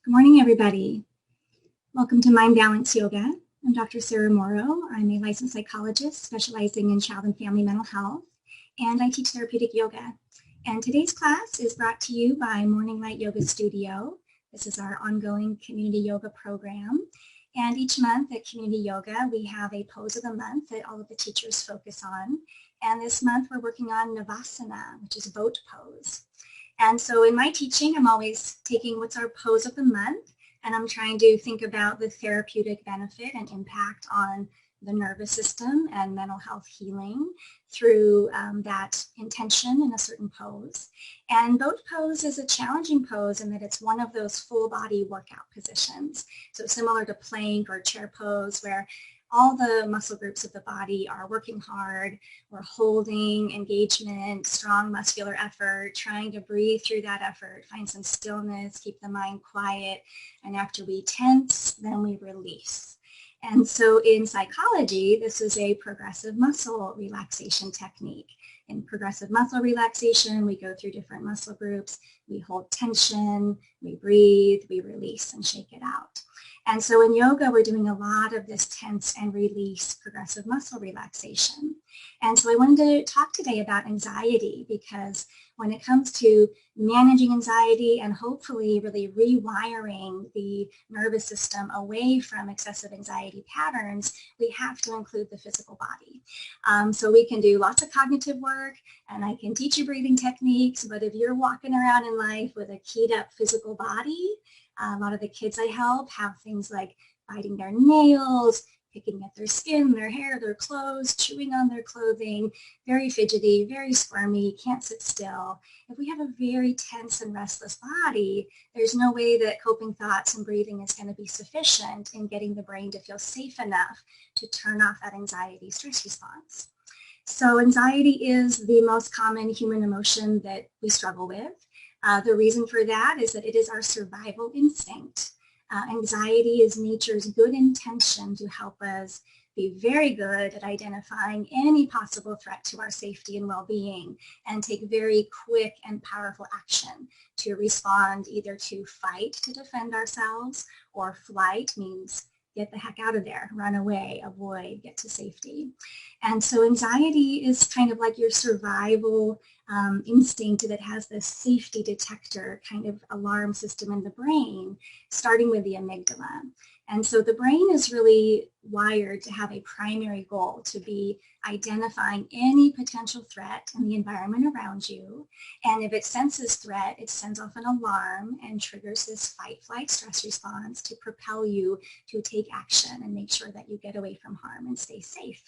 Good morning, everybody. Welcome to Mind Balance Yoga. I'm Dr. Sara Morrow. I'm a licensed psychologist specializing in child and family mental health, and I teach therapeutic yoga. And today's class is brought to you by Morning Light Yoga Studio. This is our ongoing community yoga program. And each month at Community Yoga, we have a pose of the month that all of the teachers focus on. And this month we're working on Navasana, which is boat pose. And so in my teaching, I'm always taking what's our pose of the month, and I'm trying to think about the therapeutic benefit and impact on the nervous system and mental health healing through that intention in a certain pose. And boat pose is a challenging pose in that it's one of those full body workout positions. So similar to plank or chair pose, where all the muscle groups of the body are working hard. We're holding engagement, strong muscular effort, trying to breathe through that effort, find some stillness, keep the mind quiet. And after we tense, then we release. And so in psychology, this is a progressive muscle relaxation technique. In progressive muscle relaxation, we go through different muscle groups. We hold tension, we breathe, we release and shake it out. And so in yoga, we're doing a lot of this tense and release progressive muscle relaxation. And so I wanted to talk today about anxiety, because when it comes to managing anxiety and hopefully really rewiring the nervous system away from excessive anxiety patterns, we have to include the physical body. So we can do lots of cognitive work, and I can teach you breathing techniques, but if you're walking around in life with a keyed up physical body, a lot of the kids I help have things like biting their nails, picking at their skin, their hair, their clothes, chewing on their clothing, very fidgety, very squirmy, can't sit still. If we have a very tense and restless body, there's no way that coping thoughts and breathing is going to be sufficient in getting the brain to feel safe enough to turn off that anxiety stress response. So anxiety is the most common human emotion that we struggle with. The reason for that is that it is our survival instinct. Anxiety is nature's good intention to help us be very good at identifying any possible threat to our safety and well-being and take very quick and powerful action to respond, either to fight to defend ourselves, or flight means get the heck out of there, run away, avoid, get to safety. And so anxiety is kind of like your survival instinct that has this safety detector kind of alarm system in the brain, starting with the amygdala. And so the brain is really wired to have a primary goal, to be identifying any potential threat in the environment around you. And if it senses threat, it sends off an alarm and triggers this fight, flight, stress response to propel you to take action and make sure that you get away from harm and stay safe.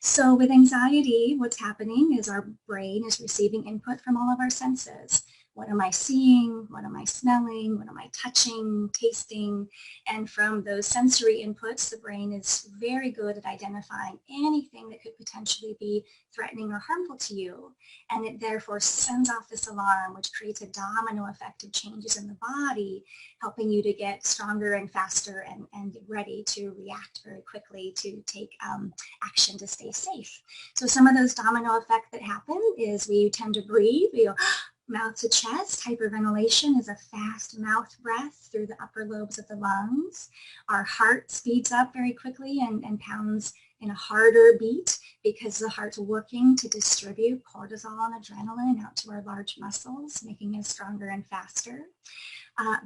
So with anxiety, what's happening is our brain is receiving input from all of our senses. What am I seeing? What am I smelling? What am I touching, tasting? And from those sensory inputs, the brain is very good at identifying anything that could potentially be threatening or harmful to you. And it therefore sends off this alarm, which creates a domino effect of changes in the body, helping you to get stronger and faster and ready to react very quickly to take action to stay safe. So some of those domino effects that happen is we tend to breathe. We go mouth to chest. Hyperventilation is a fast mouth breath through the upper lobes of the lungs. Our heart speeds up very quickly and pounds in a harder beat because the heart's working to distribute cortisol and adrenaline out to our large muscles, making us stronger and faster.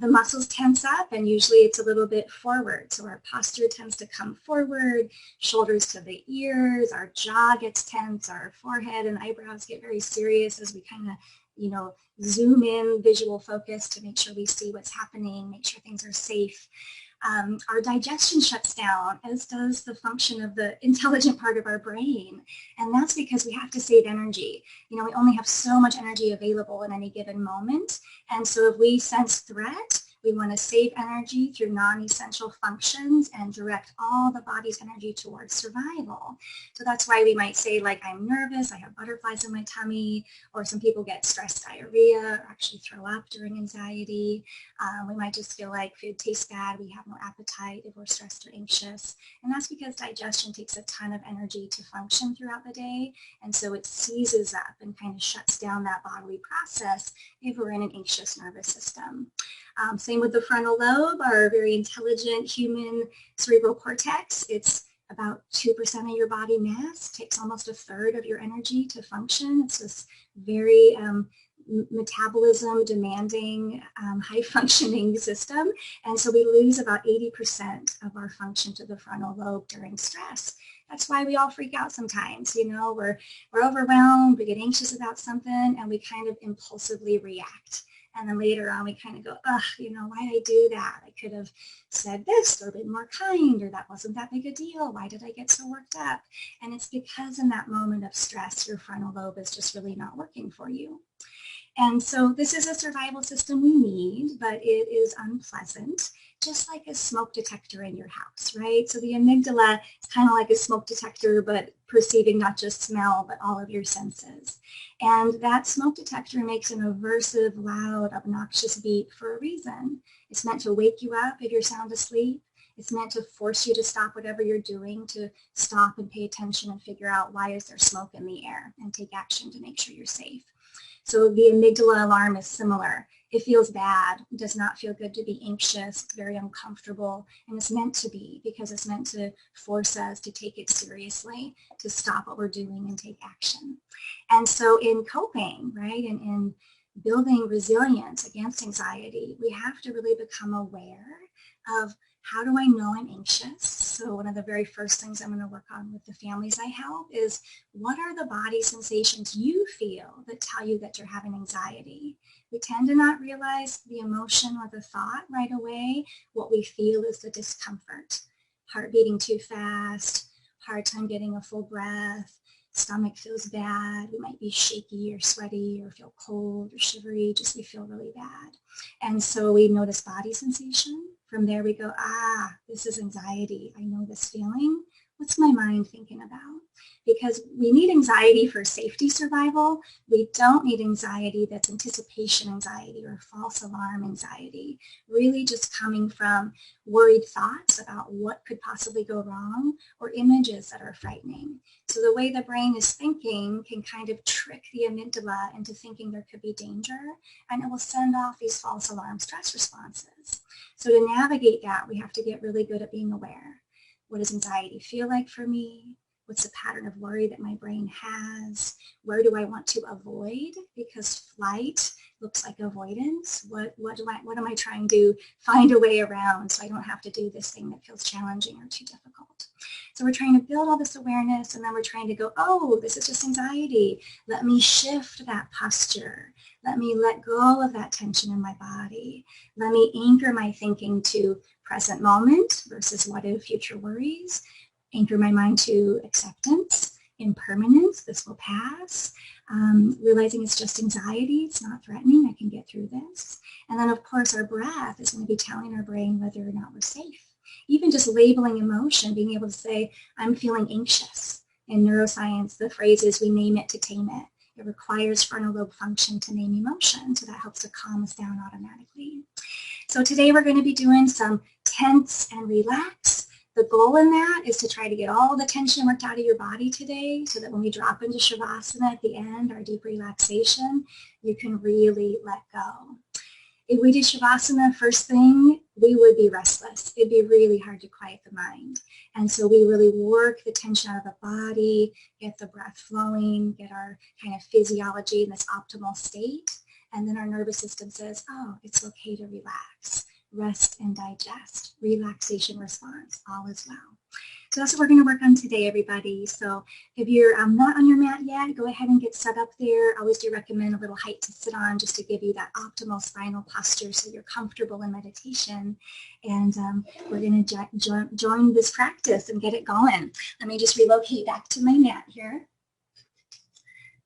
The muscles tense up, and usually it's a little bit forward. So our posture tends to come forward, shoulders to the ears, our jaw gets tense, our forehead and eyebrows get very serious as we kind of zoom in, visual focus to make sure we see what's happening, make sure things are safe. Our digestion shuts down, as does the function of the intelligent part of our brain. And that's because we have to save energy. We only have so much energy available in any given moment. And so if we sense threat, we want to save energy through non-essential functions and direct all the body's energy towards survival. So that's why we might say, like, I'm nervous, I have butterflies in my tummy, or some people get stress diarrhea or actually throw up during anxiety. We might just feel like food tastes bad, we have no appetite if we're stressed or anxious. And that's because digestion takes a ton of energy to function throughout the day. And so it seizes up and kind of shuts down that bodily process if we're in an anxious nervous system. Same with the frontal lobe, our very intelligent human cerebral cortex. It's about 2% of your body mass, takes almost a third of your energy to function. It's this very metabolism demanding, high functioning system. And so we lose about 80% of our function to the frontal lobe during stress. That's why we all freak out sometimes. You know, we're overwhelmed, we get anxious about something, and we kind of impulsively react. And then later on, we kind of go, ugh, you know, why did I do that? I could have said this or been more kind, or that wasn't that big a deal. Why did I get so worked up? And it's because in that moment of stress, your frontal lobe is just really not working for you. And so this is a survival system we need, but it is unpleasant, just like a smoke detector in your house, right? So the amygdala is kind of like a smoke detector, but perceiving not just smell, but all of your senses. And that smoke detector makes an aversive, loud, obnoxious beep for a reason. It's meant to wake you up if you're sound asleep. It's meant to force you to stop whatever you're doing, to stop and pay attention and figure out why is there smoke in the air and take action to make sure you're safe. So the amygdala alarm is similar. It feels bad. It does not feel good to be anxious. It's very uncomfortable. And it's meant to be, because it's meant to force us to take it seriously, to stop what we're doing and take action. And so in coping, right, and in building resilience against anxiety, we have to really become aware of, how do I know I'm anxious? So one of the very first things I'm going to work on with the families I help is, what are the body sensations you feel that tell you that you're having anxiety? We tend to not realize the emotion or the thought right away. What we feel is the discomfort. Heart beating too fast, hard time getting a full breath, stomach feels bad, we might be shaky or sweaty or feel cold or shivery, just we feel really bad. And so we notice body sensation. From there we go, this is anxiety. I know this feeling. What's my mind thinking about? Because we need anxiety for safety survival. We don't need anxiety that's anticipation anxiety or false alarm anxiety. Really just coming from worried thoughts about what could possibly go wrong, or images that are frightening. So the way the brain is thinking can kind of trick the amygdala into thinking there could be danger, and it will send off these false alarm stress responses. So to navigate that, we have to get really good at being aware. What does anxiety feel like for me? What's the pattern of worry that my brain has? Where do I want to avoid? Because flight looks like avoidance. What am I trying to find a way around so I don't have to do this thing that feels challenging or too difficult? So we're trying to build all this awareness, and then we're trying to go, oh, this is just anxiety. Let me shift that posture. Let me let go of that tension in my body. Let me anchor my thinking to present moment versus what if future worries. Anchor my mind to acceptance, impermanence, this will pass. Realizing it's just anxiety, it's not threatening, I can get through this. And then of course our breath is going to be telling our brain whether or not we're safe. Even just labeling emotion, being able to say, I'm feeling anxious. In neuroscience, the phrase is, we name it to tame it. It requires frontal lobe function to name emotion, so that helps to calm us down automatically. So today we're going to be doing some tense and relax. The goal in that is to try to get all the tension worked out of your body today, so that when we drop into Shavasana at the end, our deep relaxation, you can really let go. If we did Shavasana first thing, we would be restless. It'd be really hard to quiet the mind. And so we really work the tension out of the body, get the breath flowing, get our kind of physiology in this optimal state. And then our nervous system says, oh, it's okay to relax, rest and digest, relaxation response, all is well. So that's what we're going to work on today, everybody. So if you're not on your mat yet, go ahead and get set up there. I always do recommend a little height to sit on, just to give you that optimal spinal posture so you're comfortable in meditation. And we're going to join this practice and get it going. Let me just relocate back to my mat here.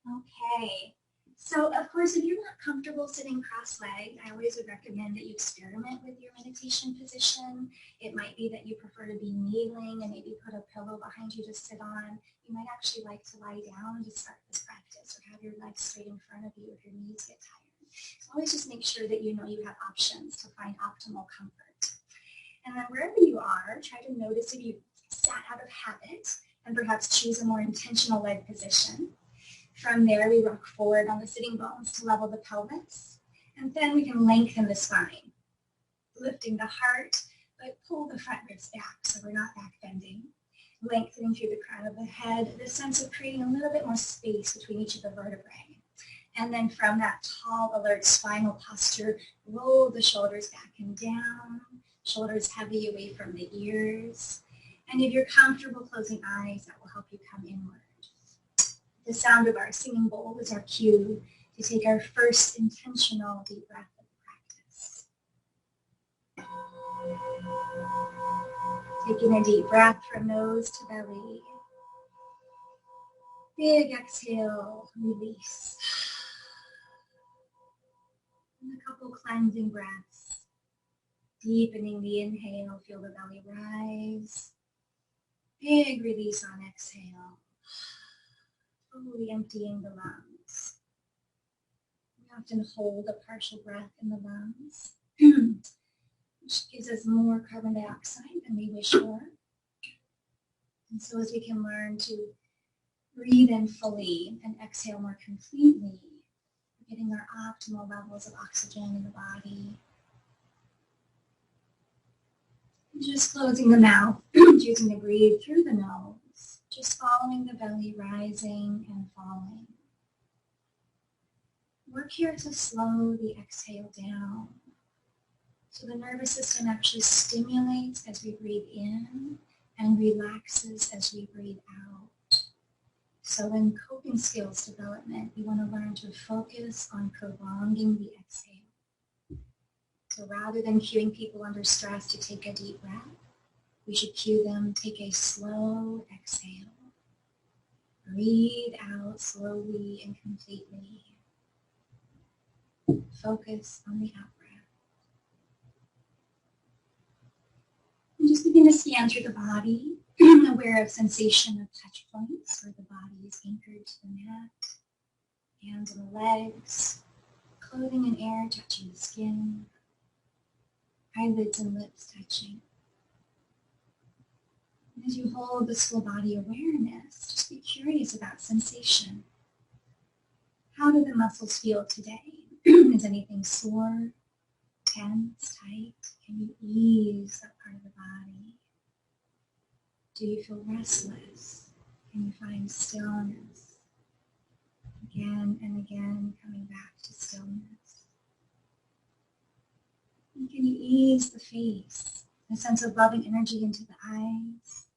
Okay. So, of course, if you're not comfortable sitting cross-legged, I always would recommend that you experiment with your meditation position. It might be that you prefer to be kneeling and maybe put a pillow behind you to sit on. You might actually like to lie down to start this practice, or have your legs straight in front of you if your knees get tired. So always just make sure that you know you have options to find optimal comfort. And then wherever you are, try to notice if you sat out of habit, and perhaps choose a more intentional leg position. From there, we rock forward on the sitting bones to level the pelvis, and then we can lengthen the spine. lifting the heart, but pull the front ribs back so we're not back bending. Lengthening through the crown of the head, the sense of creating a little bit more space between each of the vertebrae. And then from that tall, alert spinal posture, roll the shoulders back and down, shoulders heavy away from the ears. And if you're comfortable closing eyes, that will help you come inward. The sound of our singing bowl is our cue to take our first intentional deep breath of the practice. Taking a deep breath from nose to belly. Big exhale, release. And a couple cleansing breaths. Deepening the inhale, feel the belly rise. Big release on exhale. Totally emptying the lungs. We often hold a partial breath in the lungs, which gives us more carbon dioxide than we wish for. And so as we can learn to breathe in fully and exhale more completely, we're getting our optimal levels of oxygen in the body. And just closing the mouth, choosing to breathe through the nose. Just following the belly rising and falling. Work here to slow the exhale down. So the nervous system actually stimulates as we breathe in and relaxes as we breathe out. So in coping skills development, we want to learn to focus on prolonging the exhale. So rather than cueing people under stress to take a deep breath, we should cue them, take a slow exhale. Breathe out slowly and completely. Focus on the out-breath. And just begin to scan through the body, aware of sensation of touch points where the body is anchored to the mat, hands and the legs, clothing and air touching the skin, eyelids and lips touching. As you hold this full body awareness, just be curious about sensation. How do the muscles feel today? Is anything sore, tense, tight? Can you ease that part of the body? Do you feel restless? Can you find stillness? Again and again, coming back to stillness. And can you ease the face? A sense of loving energy into the eyes?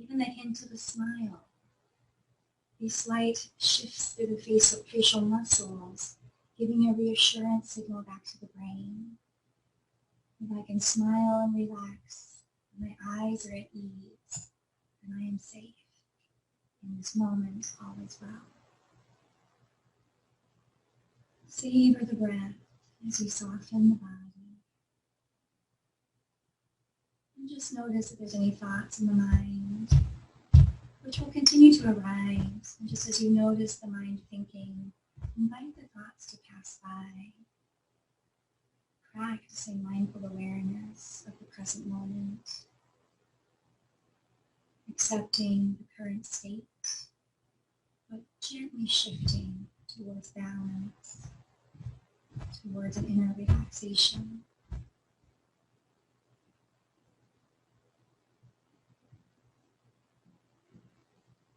Even the hint of a smile. These slight shifts through the facial muscles, giving a reassurance signal back to the brain. If I can smile and relax, my eyes are at ease, and I am safe. In this moment, all is well. Savor the breath as you soften the body. And just notice if there's any thoughts in the mind, which will continue to arise. And just as you notice the mind thinking, invite the thoughts to pass by. Practicing mindful awareness of the present moment. Accepting the current state, but gently shifting towards balance, towards an inner relaxation.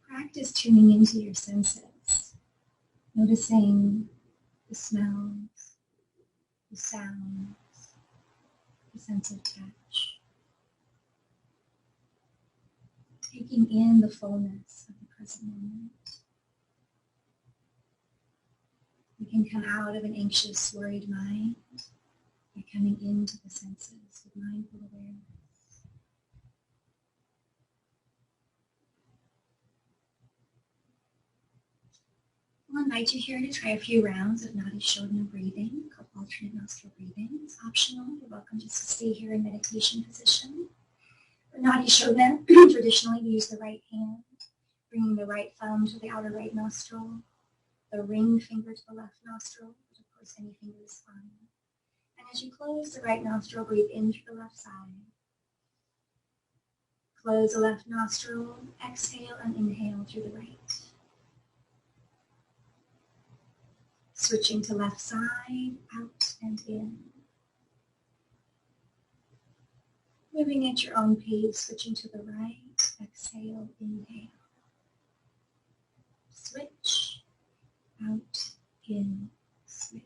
Practice tuning into your senses, noticing the smells, the sounds, the sense of touch. Taking in the fullness of the present moment. We can come out of an anxious, worried mind by coming into the senses with mindful awareness. I'll invite you here to try a few rounds of Nadi Shodhana breathing, called alternate nostril breathing. It's optional. You're welcome just to stay here in meditation position. For Nadi Shodhana, traditionally we use the right hand, bringing the right thumb to the outer right nostril, the ring finger to the left nostril, but of course any finger is fine. And as you close the right nostril, breathe in through the left side. Close the left nostril, exhale and inhale through the right. Switching to left side, out and in. Moving at your own pace, switching to the right. Exhale, inhale. Switch, out, in, switch,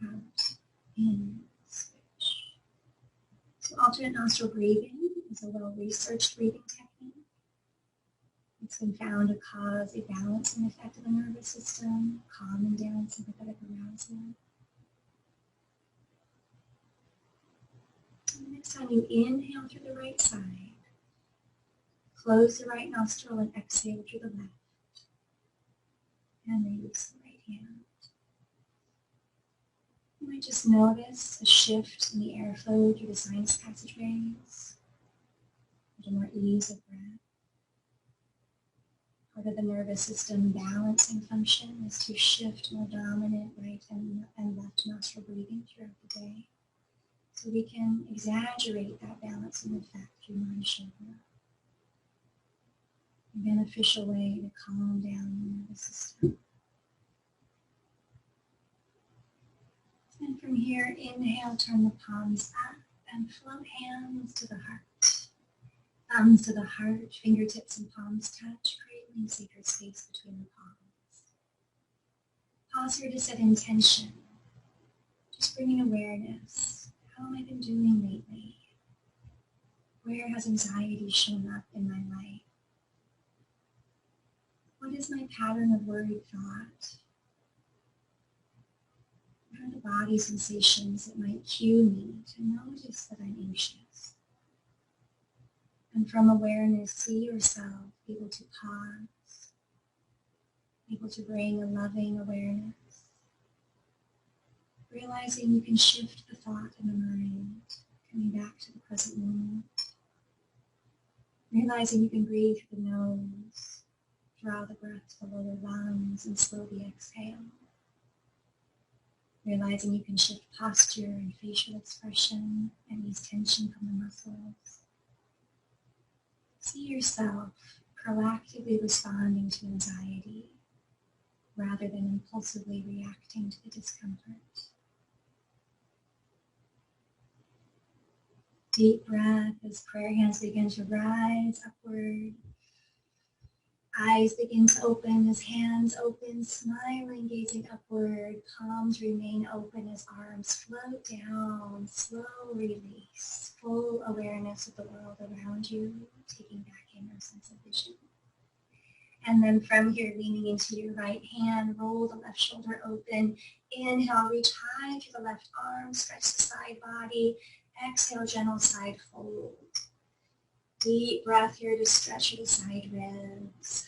out, in, switch. So alternate nostril breathing is a well-researched breathing technique. It's been found to cause a balancing effect of the nervous system, calming down sympathetic arousal. And the next time you inhale through the right side, close the right nostril and exhale through the left. And release the right hand. You might just notice a shift in the airflow through the sinus passageways, a more ease of breath. Part of the nervous system balancing function is to shift more dominant right and left nostril breathing throughout the day. So we can exaggerate that balancing effect through mind-shoulder. A beneficial way to calm down the nervous system. And from here, inhale, turn the palms up and float hands to the heart. Thumbs to the heart, fingertips and palms touch, creating sacred space between the palms. Pause here to set intention. Just bringing awareness. How have I been doing lately? Where has anxiety shown up in my life? What is my pattern of worried thought? What are the body sensations that might cue me to notice that I'm anxious? And from awareness, see yourself able to pause, able to bring a loving awareness, realizing you can shift the thought in the mind, coming back to the present moment, realizing you can breathe through the nose, draw the breath to the lower lungs, and slowly exhale. Realizing you can shift posture and facial expression and ease tension from the muscles. See yourself proactively responding to anxiety rather than impulsively reacting to the discomfort. Deep breath as prayer hands begin to rise upward. Eyes begin to open as hands open, smiling, gazing upward. Palms remain open as arms float down. Slow release. Full awareness of the world around you, taking back in your sense of vision. And then from here, leaning into your right hand, roll the left shoulder open. Inhale, reach high through the left arm, stretch the side body. Exhale, gentle side fold. Deep breath here to stretch your side ribs.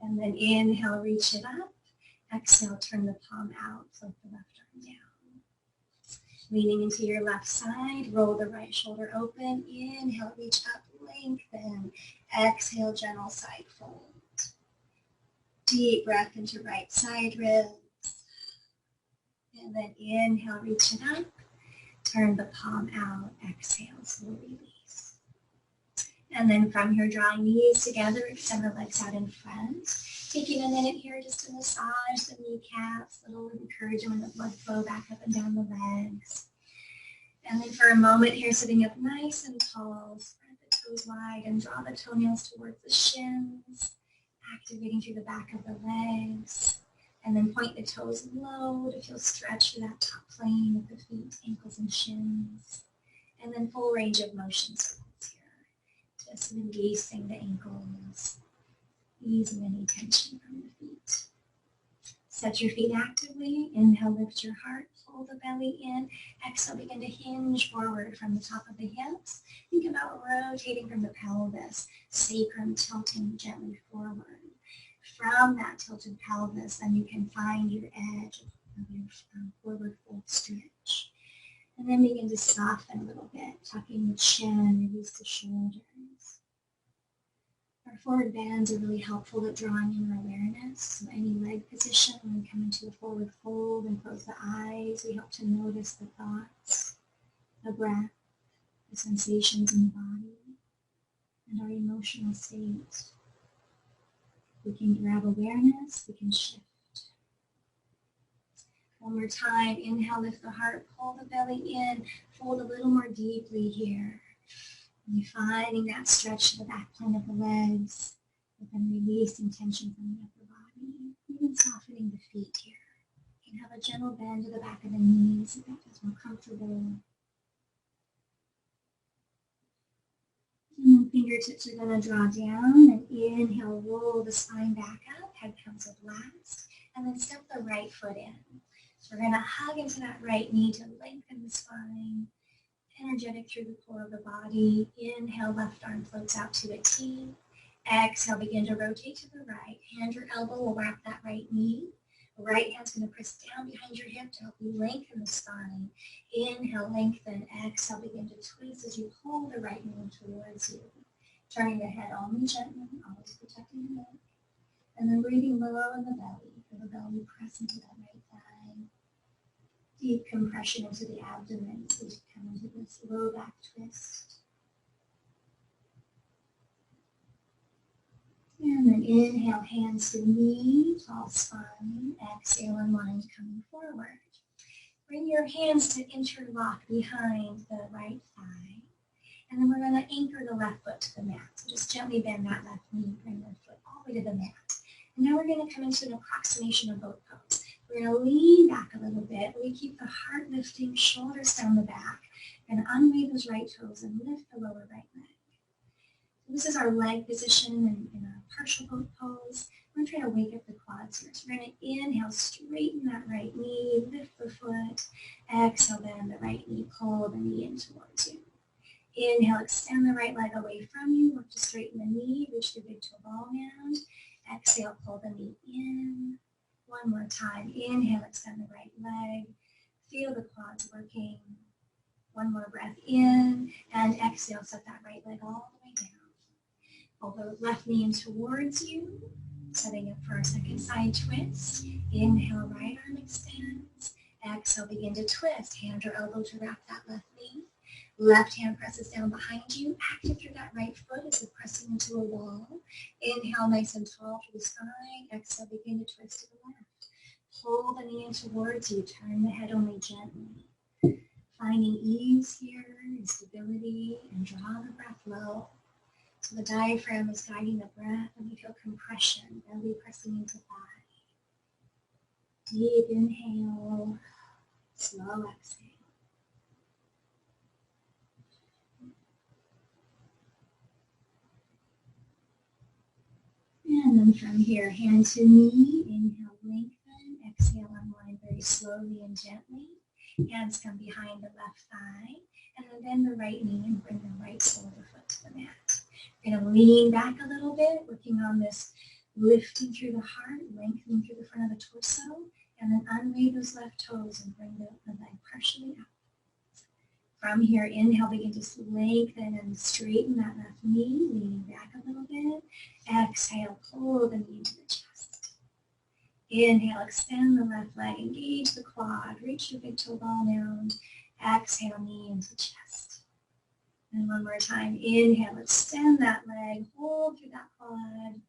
And then inhale, reach it up. Exhale, turn the palm out, float the left arm down. Leaning into your left side, roll the right shoulder open. Inhale, reach up, lengthen. Exhale, gentle side fold. Deep breath into right side ribs. And then inhale, reach it up. Turn the palm out. Exhale, slow release. And then from here, drawing knees together, extend the legs out in front. Taking a minute here just to massage the kneecaps, little encouragement of blood flow back up and down the legs. And then for a moment here, sitting up nice and tall, spread the toes wide and draw the toenails towards the shins, activating through the back of the legs. And then point the toes low to feel stretch through that top plane of the feet, ankles, and shins. And then full range of motion circles here. Just releasing the ankles, easing any tension from the feet. Set your feet actively. Inhale, lift your heart, pull the belly in. Exhale, begin to hinge forward from the top of the hips. Think about rotating from the pelvis, sacrum tilting gently forward. From that tilted pelvis, then you can find your edge of your forward fold stretch. And then begin to soften a little bit, tucking the chin, release the shoulders. Our forward bends are really helpful at drawing in our awareness. So any leg position, when we come into a forward fold and close the eyes, we help to notice the thoughts, the breath, the sensations in the body, and our emotional state. We can grab awareness, we can shift. One more time. Inhale, lift the heart, pull the belly in, fold a little more deeply here. And you're finding that stretch to the back plane of the legs, but then releasing tension from the upper body, even softening the feet here. You can have a gentle bend to the back of the knees if that feels more comfortable. And then fingertips are going to draw down and inhale, roll the spine back up, head comes up last, and then step the right foot in. So we're going to hug into that right knee to lengthen the spine, energetic through the core of the body. Inhale, left arm floats out to a T. Exhale, begin to rotate to the right. Hand your elbow will wrap that right knee. Right hand's going to press down behind your hip to help you lengthen the spine. Inhale, lengthen. Exhale, begin to twist as you pull the right knee towards you. Turning the head only gently, always protecting the neck. And then breathing low in the belly. Feel the belly press into that right thigh. Deep compression into the abdomen as we come into this low back twist. And then inhale, hands to knee, tall spine. Exhale, unwind, coming forward. Bring your hands to interlock behind the right thigh. And then we're going to anchor the left foot to the mat. So just gently bend that left knee, bring the foot all the way to the mat. And now we're going to come into an approximation of boat pose. We're going to lean back a little bit. We keep the heart lifting, shoulders down the back. And unweight those right toes and lift the lower right leg. This is our leg position in a partial boat pose. We're going to try to wake up the quads here. So we're going to inhale, straighten that right knee, lift the foot. Exhale, bend the right knee, pull the knee in towards you. Inhale, extend the right leg away from you. Work to straighten the knee, reach the big toe ball mound. Exhale, pull the knee in. One more time. Inhale, extend the right leg. Feel the quads working. One more breath in. And exhale, set that right leg all the way down. Pull the left knee in towards you. Setting up for our second side twist. Inhale, right arm extends. Exhale, begin to twist. Hand or elbow to wrap that left knee. Left hand presses down behind you. Active through that right foot as if pressing into a wall. Inhale, nice and tall through the spine. Exhale, begin to twist to the left. Pull the knee in towards you. Turn the head only gently. Finding ease here and stability, and draw the breath low. So the diaphragm is guiding the breath, and we feel compression, belly pressing into thigh. Deep inhale, slow exhale. And then from here, hand to knee, inhale, lengthen, exhale, unwind very slowly and gently. Hands come behind the left thigh, and then bend the right knee and bring the right sole of the foot to the mat. We're going to lean back a little bit, working on this lifting through the heart, lengthening through the front of the torso, and then unweight those left toes and bring the leg partially up. From here, inhale, begin to lengthen and straighten that left knee, leaning back a little bit. Exhale, pull the knee into the chest. Inhale, extend the left leg, engage the quad, reach your big toe ball mound. Exhale, knee into chest. And one more time, inhale, extend that leg, hold through that quad.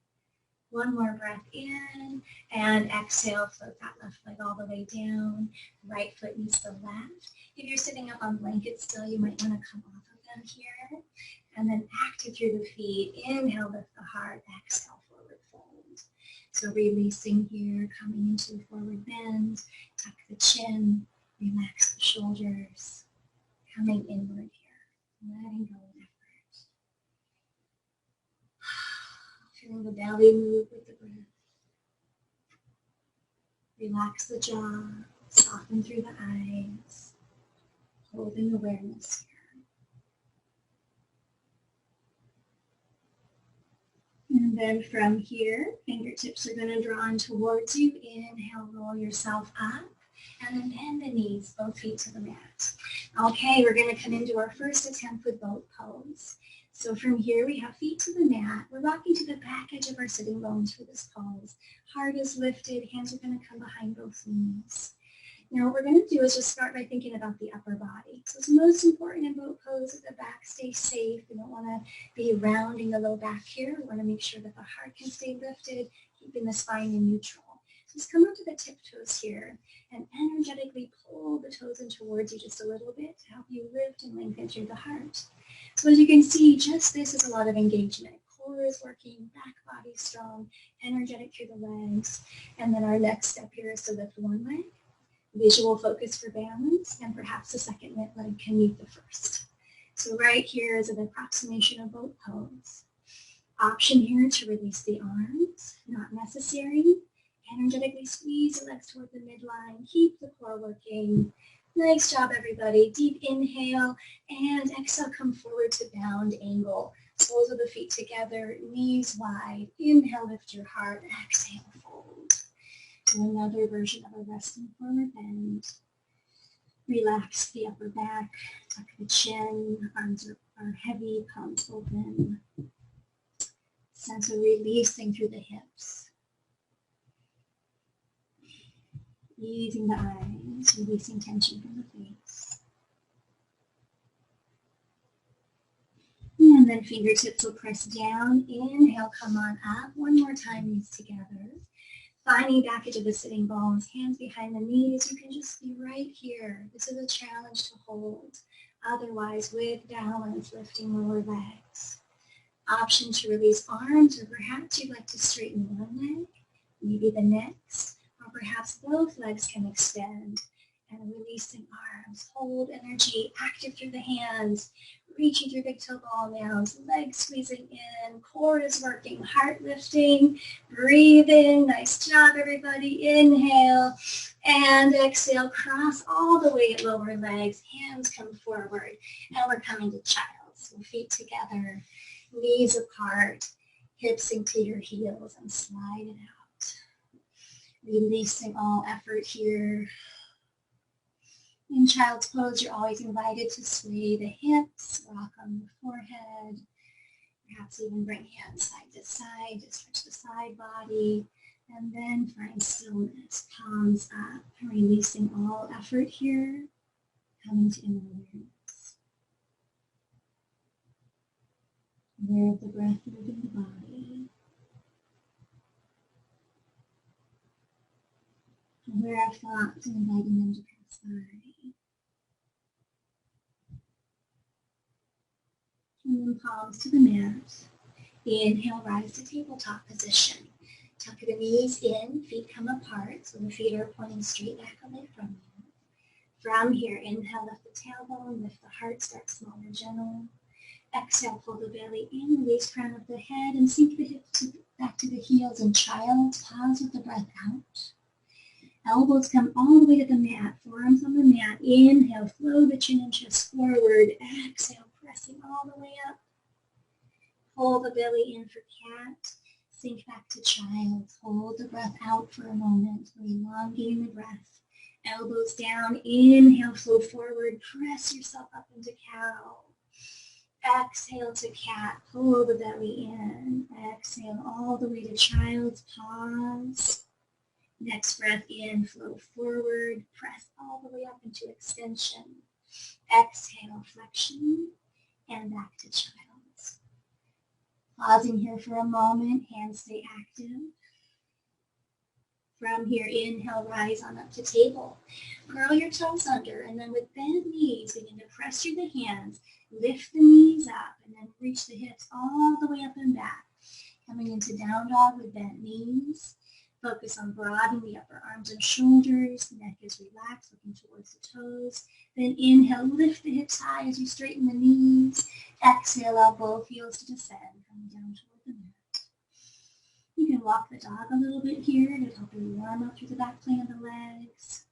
One more breath in, and exhale, float that left leg all the way down. Right foot meets the left. If you're sitting up on blankets still, you might want to come off of them here. And then active through the feet. Inhale, lift the heart. Exhale, forward fold. So releasing here, coming into a forward bend. Tuck the chin. Relax the shoulders. Coming inward here. Letting go of effort. Feeling the belly move with the breath. Relax the jaw. Soften through the eyes. Holding awareness here. And then from here, fingertips are going to draw in towards you. Inhale, roll yourself up. And then bend the knees, both feet to the mat. Okay, we're going to come into our first attempt with boat pose. So from here, we have feet to the mat. We're rocking to the back edge of our sitting bones for this pose. Heart is lifted. Hands are going to come behind both knees. Now what we're going to do is just start by thinking about the upper body. So it's most important in boat pose that the back stays safe. We don't want to be rounding the low back here. We want to make sure that the heart can stay lifted, keeping the spine in neutral. Just come up to the tiptoes here and energetically pull the toes in towards you just a little bit to help you lift and lengthen through the heart. So as you can see, just this is a lot of engagement. Core is working, back body strong, energetic through the legs. And then our next step here is to lift one leg, visual focus for balance, and perhaps the second leg can meet the first. So right here is an approximation of both poses. Option here to release the arms, not necessary. Energetically squeeze the legs toward the midline. Keep the core working. Nice job, everybody. Deep inhale and exhale, come forward to bound angle. Soles of the feet together, knees wide. Inhale, lift your heart. Exhale, fold. So another version of a resting forward bend. Relax the upper back, tuck the chin, arms are heavy, palms open. Sense of releasing through the hips. Easing the eyes, releasing tension from the face. And then fingertips will press down. Inhale, come on up. One more time, knees together. Finding back into the sitting bones, hands behind the knees. You can just be right here. This is a challenge to hold. Otherwise, with balance, lifting lower legs. Option to release arms, or perhaps you'd like to straighten one leg, maybe the next. Or perhaps both legs can extend, and releasing arms. Hold energy, active through the hands, reaching through big toe ball mounds, legs squeezing in, core is working, heart lifting, breathe in. Nice job, everybody. Inhale and exhale. Cross all the way at lower legs. Hands come forward, and we're coming to child. So feet together, knees apart, hips into your heels, and slide it out. Releasing all effort here. In child's pose, you're always invited to sway the hips, rock on the forehead, perhaps even bring hands side to side to stretch the side body, and then find stillness, palms up, releasing all effort here, coming to inner awareness. Aware of the breath moving the body. Aware of thoughts and inviting them to pass by. And then palms to the mat. Inhale, rise to tabletop position. Tuck the knees in, feet come apart, so the feet are pointing straight back away from you. From here, inhale, lift the tailbone, lift the heart, start small and gentle. Exhale, pull the belly in, release crown of the head, and sink the hips back to the heels in child's pause with the breath out. Elbows come all the way to the mat, forearms on the mat. Inhale, flow the chin and chest forward. Exhale, pressing all the way up. Pull the belly in for cat. Sink back to child. Hold the breath out for a moment, elongating the breath. Elbows down. Inhale, flow forward. Press yourself up into cow. Exhale to cat. Pull the belly in. Exhale all the way to child's pause. Next breath in, flow forward, press all the way up into extension. Exhale, flexion, and back to child's. Pausing here for a moment, hands stay active. From here, inhale, rise on up to table. Curl your toes under, and then with bent knees, begin to press through the hands, lift the knees up, and then reach the hips all the way up and back. Coming into down dog with bent knees. Focus on broadening the upper arms and shoulders. Neck is relaxed, looking towards the toes. Then inhale, lift the hips high as you straighten the knees. Exhale, allow both heels to descend, coming down toward the mat. You can walk the dog a little bit here to help you warm up through the back plane of the legs.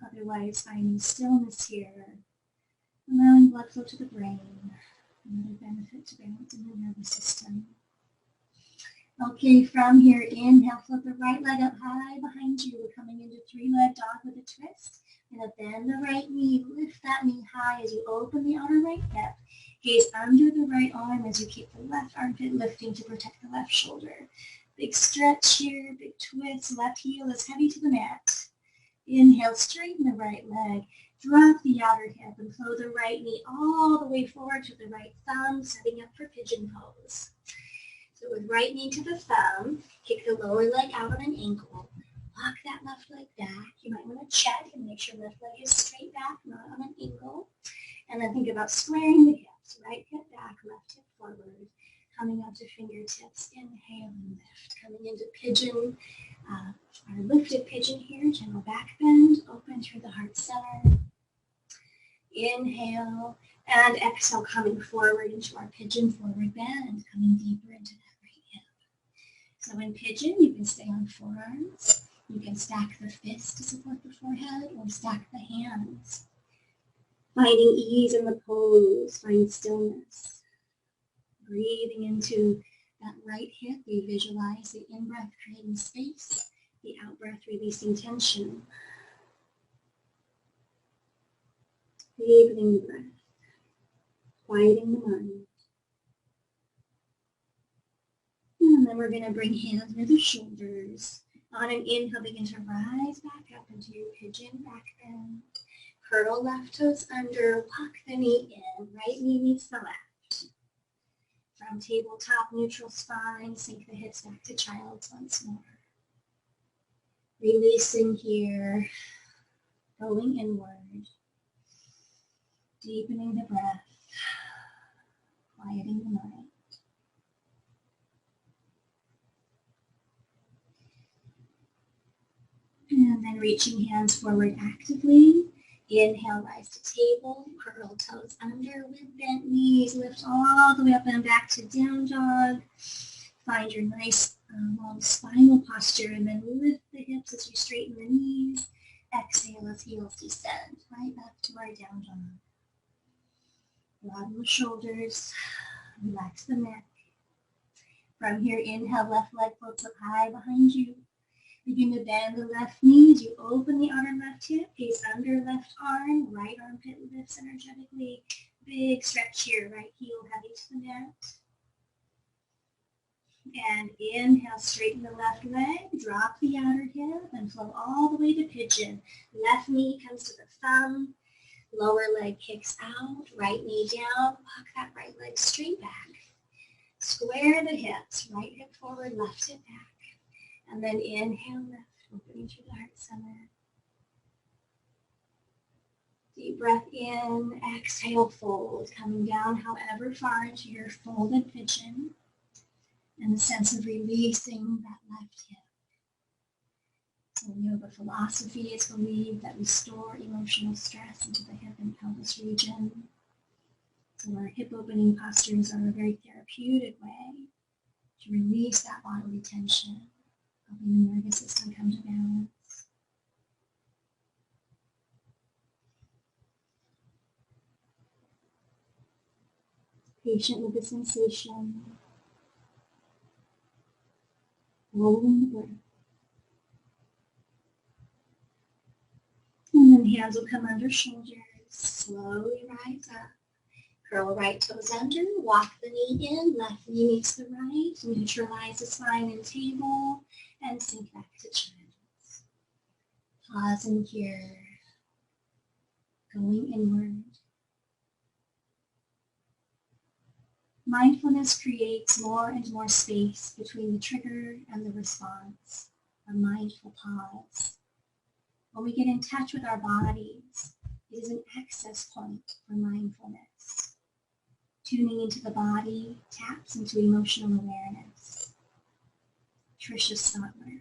Otherwise, finding stillness here, allowing blood flow to the brain. Another benefit to balancing the nervous system. Okay, from here, inhale, float the right leg up high behind you. We're coming into three-leg dog with a twist. And bend the right knee, lift that knee high as you open the outer right hip. Gaze under the right arm as you keep the left armpit lifting to protect the left shoulder. Big stretch here, big twist. Left heel is heavy to the mat. Inhale, straighten the right leg. Drop the outer hip and flow the right knee all the way forward to the right thumb, setting up for pigeon pose. So with right knee to the thumb, kick the lower leg out on an ankle. Walk that left leg back. You might want to check and make sure left leg is straight back, not on an ankle. And then think about squaring the hips. Right hip back, left hip forward. Coming up to fingertips. Inhale and lift. Coming into pigeon, our lifted pigeon here. Gentle back bend. Open through the heart center. Inhale. And exhale, coming forward into our pigeon forward bend. Coming deeper into that right hip. So in pigeon, you can stay on forearms. You can stack the fists to support the forehead or stack the hands. Finding ease in the pose, find stillness. Breathing into that right hip, we visualize the in-breath creating space, the out-breath releasing tension. Deepening the breath, quieting the mind. And then we're going to bring hands near the shoulders. On an inhale, begin to rise back up into your pigeon back bend. Curl left toes under, walk the knee in, right knee meets the left. From tabletop, neutral spine, sink the hips back to child's once more. Releasing here, going inward. Deepening the breath, quieting the mind. And then reaching hands forward actively. Inhale, rise to table, curl toes under with bent knees, lift all the way up and back to down dog. Find your nice long spinal posture and then lift the hips as you straighten the knees. Exhale as heels descend, right back to our down dog. Broaden the shoulders, relax the neck. From here, inhale, left leg floats up high behind you. Begin to bend the left knee as you open the outer left hip, gaze under left arm, right armpit lifts energetically. Big stretch here, right heel heavy to the mat. And inhale, straighten the left leg, drop the outer hip, and flow all the way to pigeon. Left knee comes to the thumb, lower leg kicks out, right knee down, walk that right leg straight back. Square the hips, right hip forward, left hip back. And then inhale, lift, opening through the heart center. Deep breath in, exhale, fold, coming down however far into your folded pigeon. And the sense of releasing that left hip. So yoga philosophy is believed that we store emotional stress into the hip and pelvis region. So our hip opening postures are a very therapeutic way to release that bodily tension, helping the nervous system come to balance. Patient with the sensation, following the breath. And then hands will come under shoulders, slowly rise up. Curl right toes under, walk the knee in, left knee meets the right, neutralize the spine and table, and sink back to child's. Pausing here, going inward. Mindfulness creates more and more space between the trigger and the response, a mindful pause. When we get in touch with our bodies, it is an access point for mindfulness. Tuning into the body taps into emotional awareness. Tricia Stotler.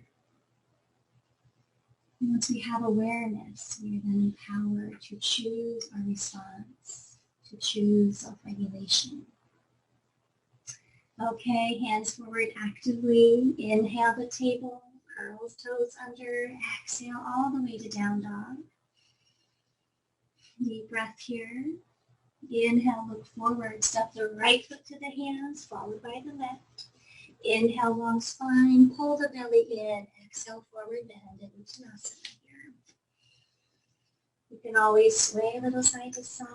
And once we have awareness, we are then empowered to choose our response, to choose self-regulation. Okay, hands forward actively. Inhale the table, curls toes under, exhale all the way to down dog. Deep breath here. Inhale, look forward, step the right foot to the hands, followed by the left. Inhale, long spine, pull the belly in. Exhale, forward bend and Uttanasana here. You can always sway a little side to side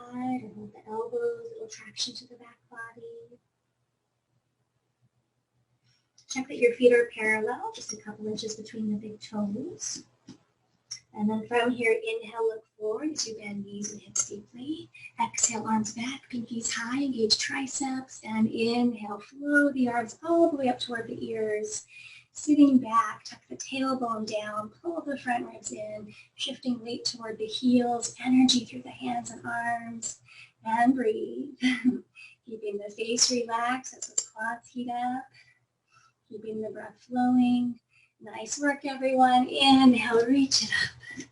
or hold the elbows, a little traction to the back body. Check that your feet are parallel, just a couple inches between the big toes. And then from here, inhale, look forward as you bend knees and hips deeply. Exhale, arms back, pinkies high, engage triceps, and inhale, flow the arms all the way up toward the ears. Sitting back, tuck the tailbone down, pull the front ribs in, shifting weight toward the heels, energy through the hands and arms, and breathe. Keeping the face relaxed as those quads heat up, keeping the breath flowing. Nice work, everyone. Inhale, reach it up.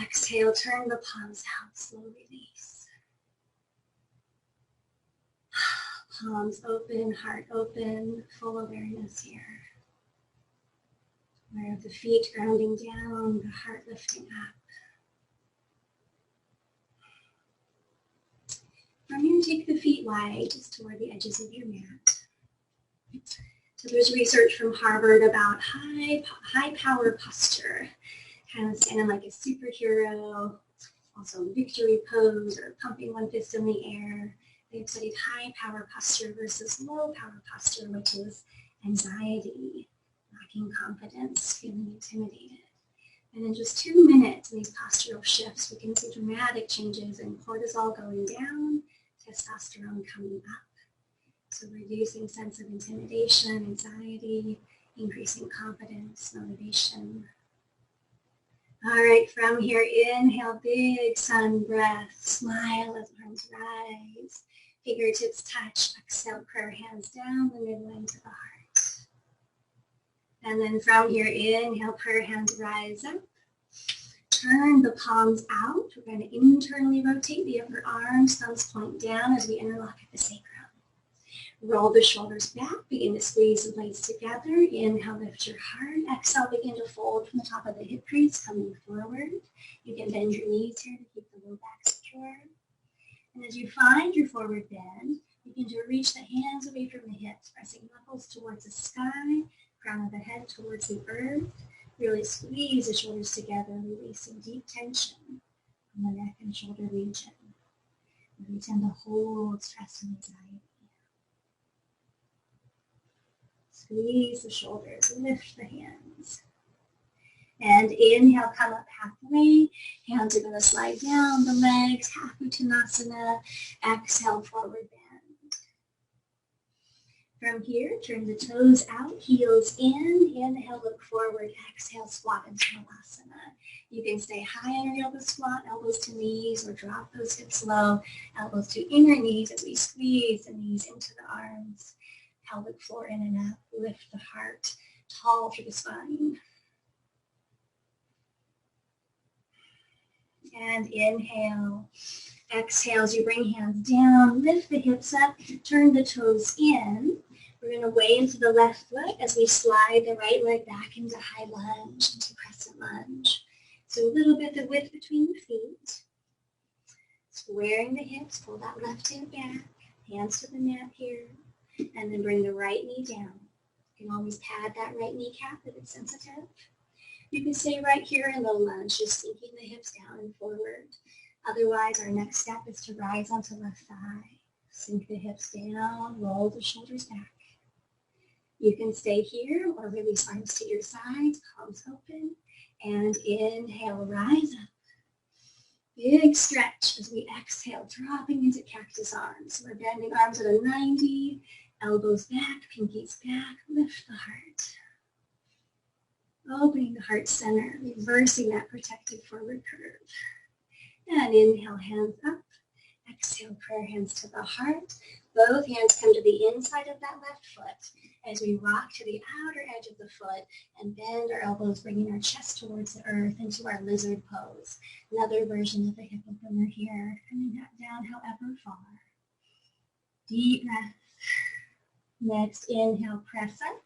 Exhale, turn the palms out, slow release. Palms open, heart open, full awareness here. Aware of the feet grounding down, the heart lifting up. From here, take the feet wide, just toward the edges of your mat. So there's research from Harvard about high power posture, kind of standing like a superhero, also victory pose or pumping one fist in the air. They've studied high power posture versus low power posture, which is anxiety, lacking confidence, feeling intimidated. And in just 2 minutes in these postural shifts, we can see dramatic changes in cortisol going down, testosterone coming up. So reducing sense of intimidation, anxiety, increasing confidence, motivation. All right, from here, inhale, big sun breath, smile as arms rise, fingertips touch, exhale, prayer hands down, the midline to the heart. And then from here, inhale, prayer hands rise up. Turn the palms out. We're going to internally rotate the upper arms, thumbs point down as we interlock at the sacrum. Roll the shoulders back, begin to squeeze the blades together. Inhale, lift your heart. Exhale, begin to fold from the top of the hip crease, coming forward. You can bend your knees here to keep the low back secure. And as you find your forward bend, begin to reach the hands away from the hips, pressing knuckles towards the sky, crown of the head towards the earth. Really squeeze the shoulders together, releasing deep tension from the neck and shoulder region. We tend to hold stress and anxiety. Squeeze the shoulders, lift the hands. And inhale, come up halfway. Hands are going to slide down the legs, half Uttanasana. Exhale, forward bend. From here, turn the toes out, heels in. Inhale, look forward. Exhale, squat into Halasana. You can stay high on your yoga squat, elbows to knees, or drop those hips low, elbows to inner knees as we squeeze the knees into the arms. Pelvic floor in and up, lift the heart, tall through the spine. And inhale. Exhale as you bring hands down, lift the hips up, turn the toes in. We're going to weigh into the left foot as we slide the right leg back into high lunge, into crescent lunge. So a little bit of width between the feet. Squaring the hips, pull that left hip back, hands to the mat here. And then bring the right knee down. You can always pad that right kneecap if it's sensitive. You can stay right here in low lunge, just sinking the hips down and forward. Otherwise, our next step is to rise onto left thigh. Sink the hips down, roll the shoulders back. You can stay here or release arms to your sides, palms open. And inhale, rise up. Big stretch as we exhale, dropping into cactus arms. We're bending arms at a 90. Elbows back, pinkies back, lift the heart. Opening the heart center, reversing that protected forward curve. And inhale, hands up. Exhale, prayer hands to the heart. Both hands come to the inside of that left foot as we rock to the outer edge of the foot and bend our elbows, bringing our chest towards the earth into our lizard pose. Another version of the hip opener here, coming back down however far. Deep breath. Next, inhale, press up.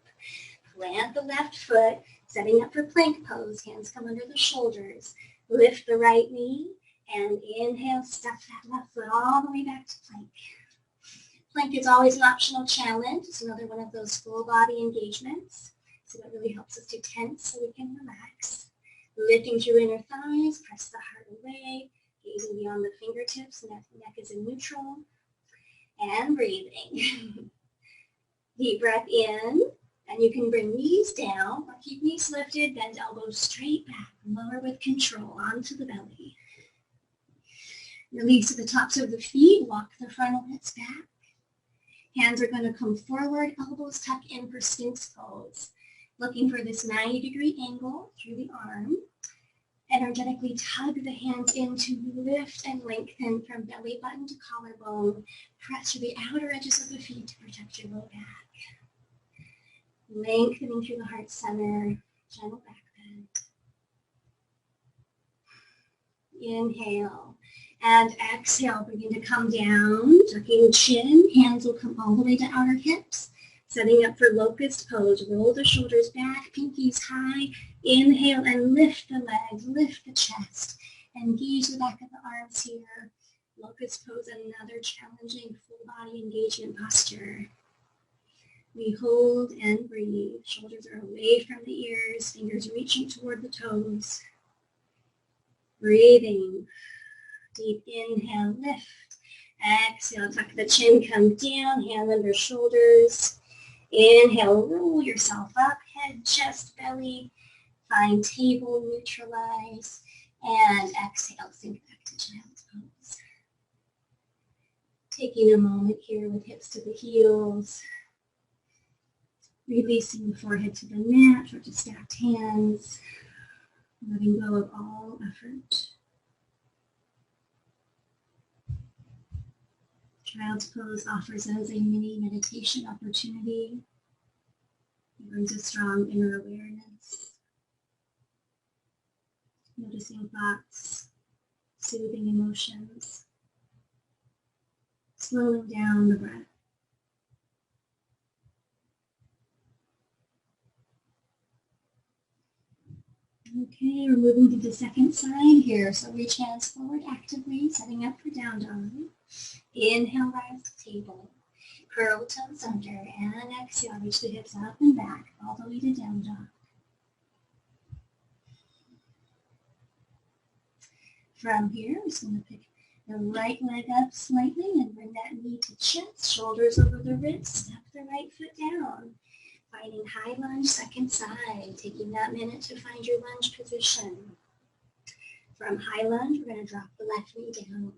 Plant the left foot, setting up for plank pose. Hands come under the shoulders. Lift the right knee, and inhale, step that left foot all the way back to plank. Plank is always an optional challenge. It's another one of those full body engagements. So it really helps us to tense so we can relax. Lifting through inner thighs, press the heart away, gazing beyond the fingertips, neck is in neutral. And breathing. Deep breath in, and you can bring knees down, or keep knees lifted, bend elbows straight back, lower with control onto the belly. Release at the tops of the feet, walk the frontal hips back. Hands are going to come forward, elbows tuck in for Sphinx pose. Looking for this 90-degree angle through the arm. Energetically tug the hands in to lift and lengthen from belly button to collarbone. Press through the outer edges of the feet to protect your low back. Lengthening through the heart center, gentle back bend. Inhale and exhale, begin to come down, tucking chin. Hands will come all the way to outer hips. Setting up for locust pose. Roll the shoulders back, pinkies high. Inhale and lift the legs, lift the chest. Engage the back of the arms here. Locust pose, another challenging full body engagement posture. We hold and breathe. Shoulders are away from the ears, fingers reaching toward the toes. Breathing. Deep inhale, lift. Exhale, tuck the chin, come down, hand under shoulders. Inhale, roll yourself up, head, chest, belly. Find table, neutralize. And exhale, sink back to child's pose. Taking a moment here with hips to the heels. Releasing the forehead to the mat or to stacked hands. Letting go of all effort. Child's pose offers us a mini meditation opportunity. It brings a strong inner awareness. Noticing thoughts, soothing emotions, slowing down the breath. Okay, we're moving to the second side here. So reach hands forward actively, setting up for down dog. Inhale, rise to table. Curl toes under, and exhale, reach the hips up and back, all the way to down dog. From here, we're just going to pick the right leg up slightly and bring that knee to chest, shoulders over the wrists, step the right foot down. Finding high lunge, second side, taking that minute to find your lunge position. From high lunge, we're going to drop the left knee down.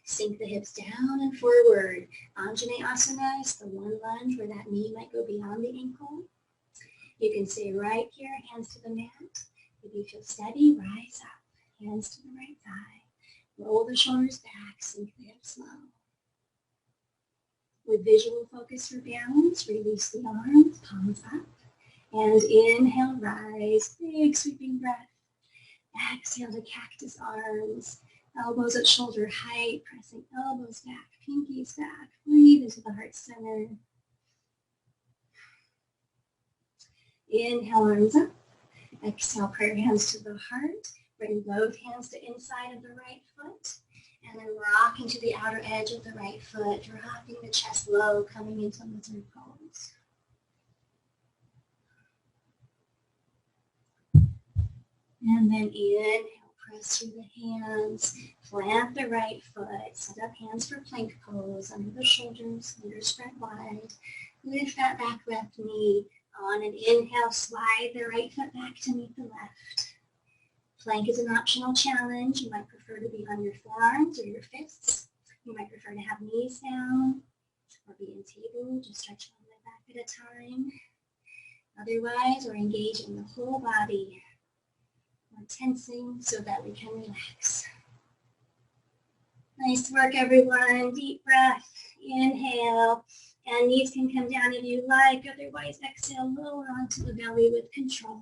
Sink the hips down and forward. Anjaneyasana is the one lunge where that knee might go beyond the ankle. You can stay right here, hands to the mat. If you feel steady, rise up. Hands to the right thigh. Roll the shoulders back, sink the hips low. With visual focus for balance, release the arms, palms up. And inhale, rise, big sweeping breath. Exhale to cactus arms. Elbows at shoulder height, pressing elbows back, pinkies back. Breathe into the heart center. Inhale, arms up. Exhale, prayer hands to the heart. Bring both hands to inside of the right foot. And then rock into the outer edge of the right foot, dropping the chest low, coming into lizard pose. And then inhale, press through the hands, plant the right foot, set up hands for plank pose, under the shoulders, fingers spread wide. Lift that back left knee. On an inhale, slide the right foot back to meet the left. Plank is an optional challenge. You might prefer to be on your forearms or your fists. You might prefer to have knees down or be in table, just stretch one leg back at a time. Otherwise, we're engaging the whole body. We're tensing so that we can relax. Nice work, everyone. Deep breath. Inhale. And knees can come down if you like. Otherwise, exhale, lower onto the belly with control.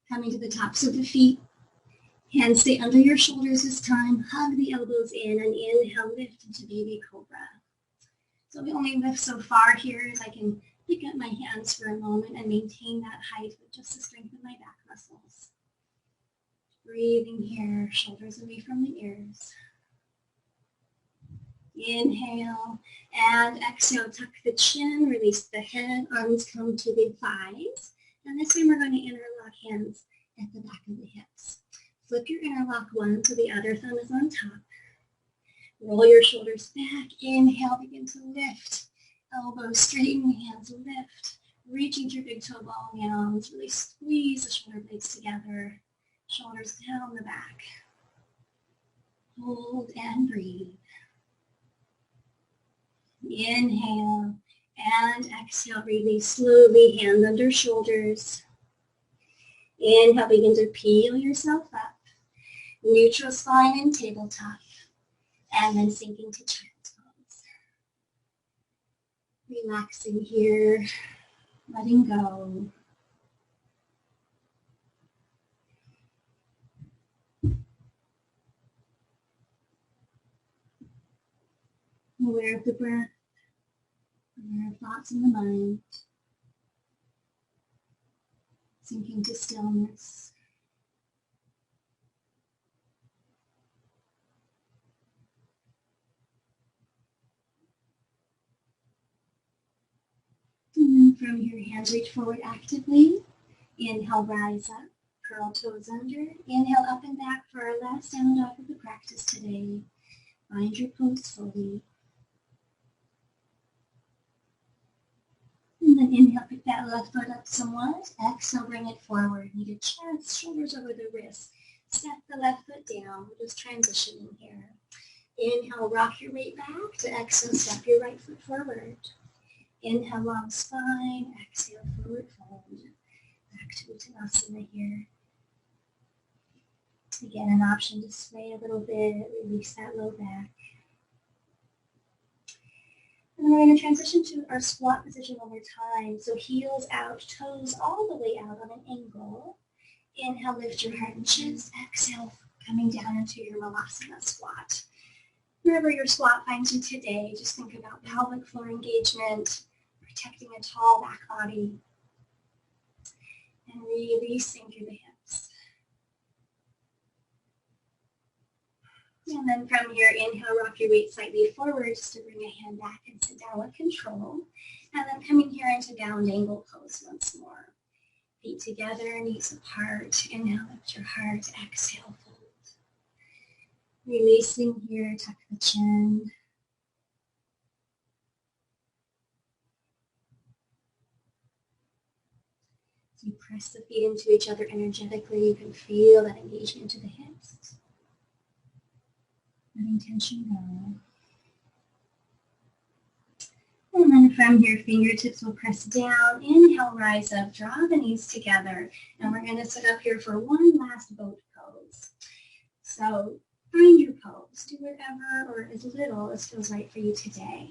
Coming to the tops of the feet. Hands stay under your shoulders this time. Hug the elbows in and inhale, lift into baby cobra. So we only lift so far here as I can pick up my hands for a moment and maintain that height with just the strength of my back muscles. Breathing here, shoulders away from the ears. Inhale and exhale, tuck the chin, release the head, arms come to the thighs. And this time we're going to interlock hands at the back of the hips. Flip your interlock one so the other thumb is on top. Roll your shoulders back. Inhale, begin to lift. Elbows straighten, hands lift. Reaching through big toe ball downs. Really squeeze the shoulder blades together. Shoulders down the back. Hold and breathe. Inhale and exhale. Release slowly, hands under shoulders. Inhale, begin to peel yourself up. Neutral spine and tabletop. And then sinking to child's pose. Relaxing here, letting go. Aware of the breath, aware of thoughts in the mind. Sinking to stillness. And then from here, hands reach forward actively. Inhale, rise up. Curl toes under. Inhale, up and back for our last down dog of the practice today. Find your pose fully. And then inhale, pick that left foot up somewhat. Exhale, bring it forward. Knee to chest, shoulders over the wrists. Step the left foot down. We're just transitioning here. Inhale, rock your weight back. To exhale, step your right foot forward. Inhale, long spine. Exhale, forward fold. Back to Uttanasana here. Again, an option to sway a little bit. Release that low back. And then we're going to transition to our squat position one more time. So heels out, toes all the way out on an angle. Inhale, lift your heart and chest. Exhale, coming down into your Malasana squat. Wherever your squat finds you today, just think about pelvic floor engagement, protecting a tall back body, and releasing through the hips. And then from here, inhale, rock your weight slightly forward just to bring a hand back and sit down with control. And then coming here into down angle pose once more. Feet together, knees apart. Inhale, lift your heart. Exhale, fold. Releasing here, tuck the chin. As you press the feet into each other energetically, you can feel that engagement into the hips. Letting tension go. And then from here, fingertips will press down. Inhale, rise up, draw the knees together. And we're going to sit up here for one last boat pose. So find your pose. Do whatever or as little as feels right for you today.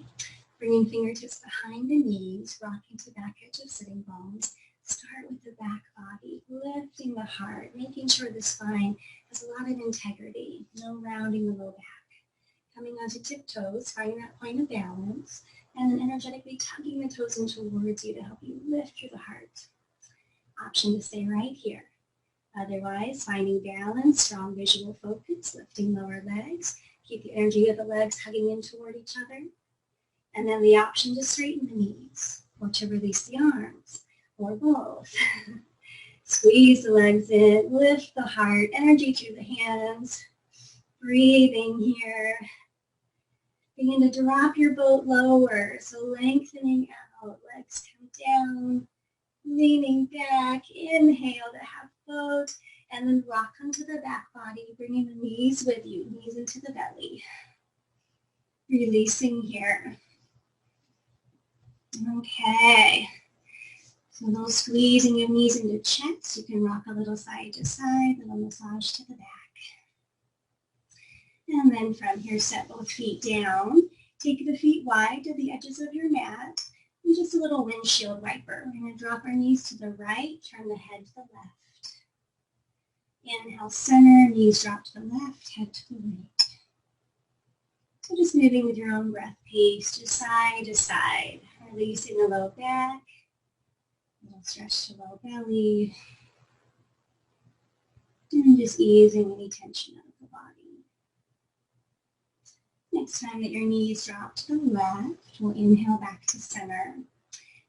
Bringing fingertips behind the knees, rocking to back edge of sitting bones. Start with the back body, lifting the heart, making sure the spine has a lot of integrity, no rounding the low back. Coming onto tiptoes, finding that point of balance, and then energetically tugging the toes in towards you to help you lift through the heart. Option to stay right here. Otherwise, finding balance, strong visual focus, lifting lower legs. Keep the energy of the legs hugging in toward each other. And then the option to straighten the knees or to release the arms or both. Squeeze the legs in, lift the heart, energy through the hands. Breathing here. Begin to drop your boat lower. So lengthening out, legs come down, leaning back. Inhale to half boat, and then rock onto the back body, bringing the knees with you, knees into the belly. Releasing here. Okay. So no squeezing your knees into chest. You can rock a little side to side, and a massage to the back. And then from here, set both feet down. Take the feet wide to the edges of your mat. And just a little windshield wiper. We're going to drop our knees to the right, turn the head to the left. Inhale, center, knees drop to the left, head to the right. So just moving with your own breath pace, just side to side. Releasing the low back. A little stretch to low belly. And just easing any tension out of the body. Next time that your knees drop to the left, we'll inhale back to center.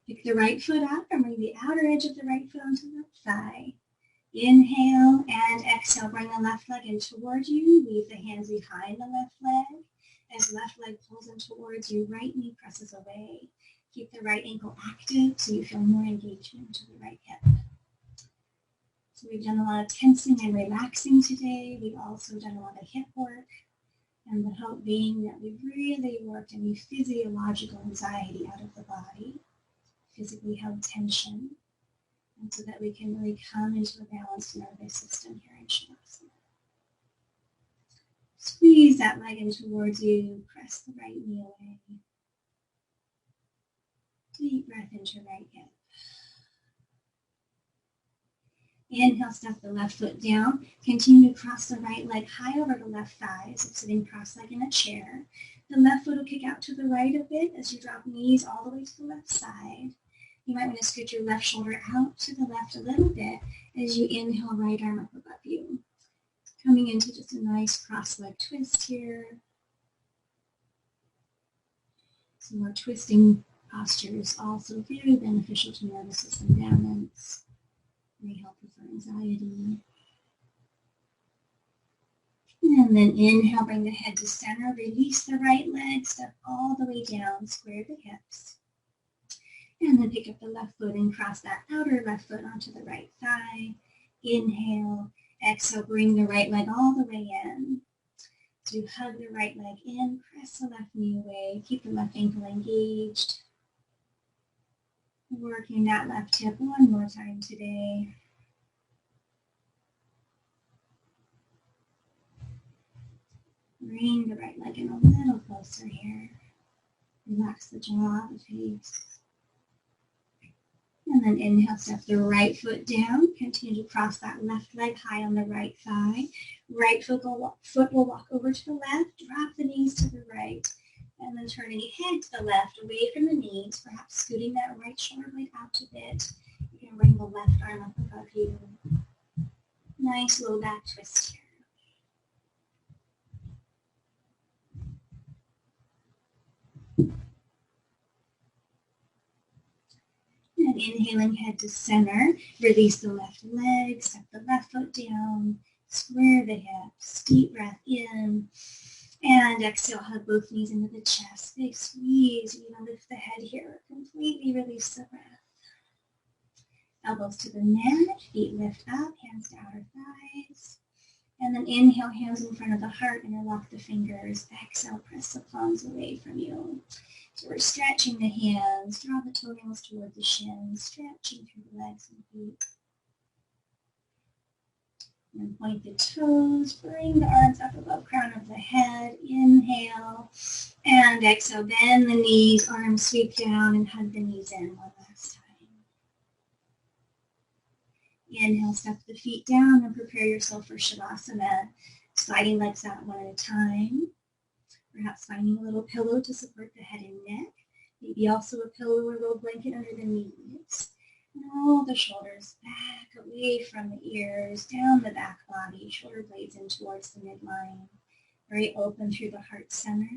Pick the right foot up and bring the outer edge of the right foot onto the left thigh. Inhale and exhale, bring the left leg in towards you. Leave the hands behind the left leg. As left leg pulls in towards you, right knee presses away. Keep the right ankle active so you feel more engagement to the right hip. So we've done a lot of tensing and relaxing today. We've also done a lot of hip work. And the hope being that we've really worked any physiological anxiety out of the body, physically held tension, and so that we can really come into a balanced nervous system here in Shavasana. Squeeze that leg in towards you, press the right knee away. Deep breath into right hip. Inhale, step the left foot down. Continue to cross the right leg high over the left thigh as if sitting cross-legged in a chair. The left foot will kick out to the right a bit as you drop knees all the way to the left side. You might want to scoot your left shoulder out to the left a little bit as you inhale, right arm up above you. Coming into just a nice cross-leg twist here. Some more twisting postures, also very beneficial to nervous system balance. Very helpful for anxiety. And then inhale, bring the head to center, release the right leg, step all the way down, square the hips. And then pick up the left foot and cross that outer left foot onto the right thigh. Inhale, exhale, bring the right leg all the way in. So you hug the right leg in, press the left knee away, keep the left ankle engaged. Working that left hip one more time today. Bring the right leg in a little closer here. Relax the jaw, the face. And then inhale, step the right foot down. Continue to cross that left leg high on the right thigh. Right foot will walk over to the left. Drop the knees to the right. And then turning head to the left, away from the knees, perhaps scooting that right shoulder blade out a bit. You can bring the left arm up above you. Nice low back twist here. And inhaling, head to center. Release the left leg, step the left foot down, square the hips, deep breath in. And exhale, hug both knees into the chest. Big squeeze. You're going to lift the head here. Completely release the breath. Elbows to the mat, feet lift up, hands to outer thighs. And then inhale, hands in front of the heart, interlock the fingers. Exhale, press the palms away from you. So we're stretching the hands, draw the toenails toward the shins, stretching through the legs and feet. And point the toes, bring the arms up above crown of the head. Inhale, and exhale, bend the knees, arms sweep down, and hug the knees in one last time. Inhale, step the feet down and prepare yourself for Shavasana, sliding legs out one at a time. Perhaps finding a little pillow to support the head and neck. Maybe also a pillow or a little blanket under the knees. And roll the shoulders back away from the ears, down the back body, shoulder blades in towards the midline. Very open through the heart center.